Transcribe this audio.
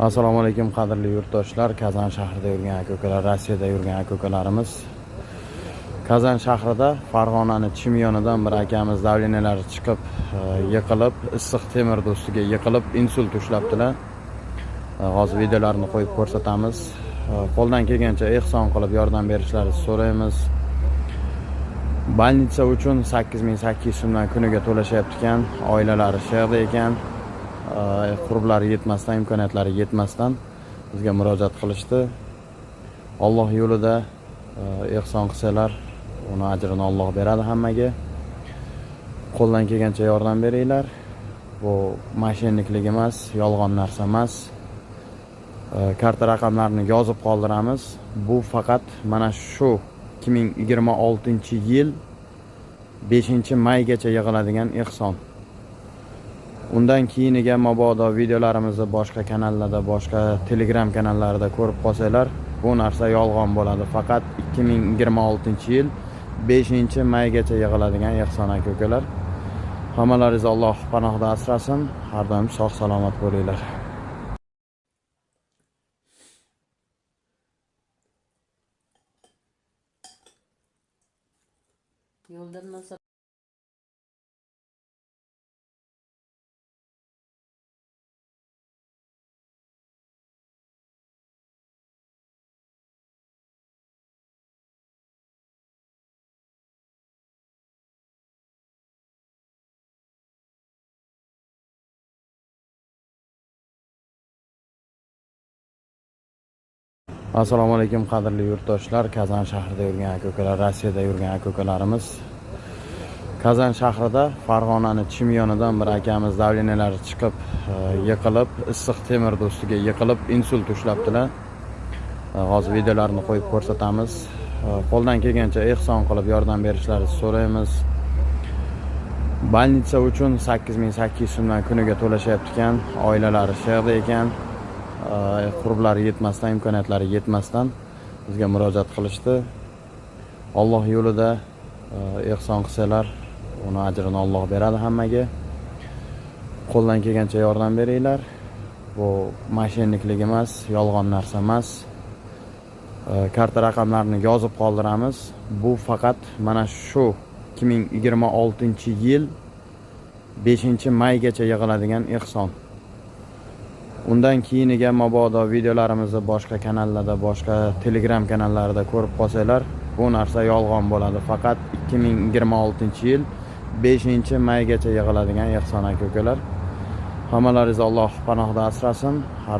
Assalomu alaykum qadrli yurtdoshlar, Kazan shahrida yurgan aka-ukalar, Rossiyada yurgan aka-ukalarimiz. Kazan shahrida Farg'onaning Chimyonidan bir akamiz davleniyalari chiqib, yiqilib, issiq temir do'stiga yiqilib, insult ushlabdilar. Hozir videolarini qo'yib ko'rsatamiz. Qo'ldan kelgancha ehson qilib yordam berishlaringizni so'raymiz. Больница uchun 8800 so'mdan kuniga to'lashyapti ekan, oilalari sherda ekan. Qurbulari yetmasdan, imkoniyatlari yetmasdan bizga murojaat qilishdi. Alloh yo'lida ehson qilsalar, uni ajrini Alloh beradi hammaga. Qo'ldan kelgancha yordam beringlar. Bu mashinniklik emas, yolg'on narsa emas. Karta raqamlarini yozib qoldiramiz. Bu faqat mana shu 2026-yil 5-maygacha yig'iladigan ehson. Undan keyiniga mabodo videolarimizni boshqa kanallarda, boshqa Telegram kanallarida ko'rib qolsanglar, bu narsa yolg'on bo'ladi. Faqat 2026-yil 5-maygacha yig'iladigan ehson aka-ukalar. Hammalaringizni Alloh panohida asrasin. Har doim sog' salomat bo'linglar. Yo'ldan nasib Assalomu alaykum qadrli yurtdoshlar, Kazan shahrida yurgan aka-ukalar, Rossiyada yurgan aka-ukalarimiz. Kazan shahrida Farg'onaning Chimyonidan bir akamiz davleniyalari chiqib, yiqilib, issiq temir do'stiga yiqilib, insult ushlabdilar. Hozir videolarini qo'yib ko'rsatamiz. Qo'ldan kelgancha ehson qilib yordam berishlaringizni so'raymiz. Больница uchun 8800 so'mdan kuniga to'lashyapti ekan, oilalari sherda ekan. Qurbulari yetmasdan, imkoniyatlari yetmasdan bizga murojaat qilishdi. Alloh yo'lida ehson qilsalar, uni ajrini Alloh beradi hammaga. Qo'ldan kelgancha yordam beringlar. Bu mashinniklik emas, yolg'on narsa emas. Karta raqamlarini yozib qoldiramiz. Bu faqat mana shu 2026-yil 5-maygacha yig'iladigan ehson. Undan keyiniga mabodo videolarimizni boshqa kanallarda, boshqa Telegram kanallarida ko'rib qolsanglar, bu narsa yolg'on bo'ladi. Faqat 2026-yil 5-maygacha yig'iladigan ehson aka-ukalar. Hammalaringizni Alloh panohida asrasin. Har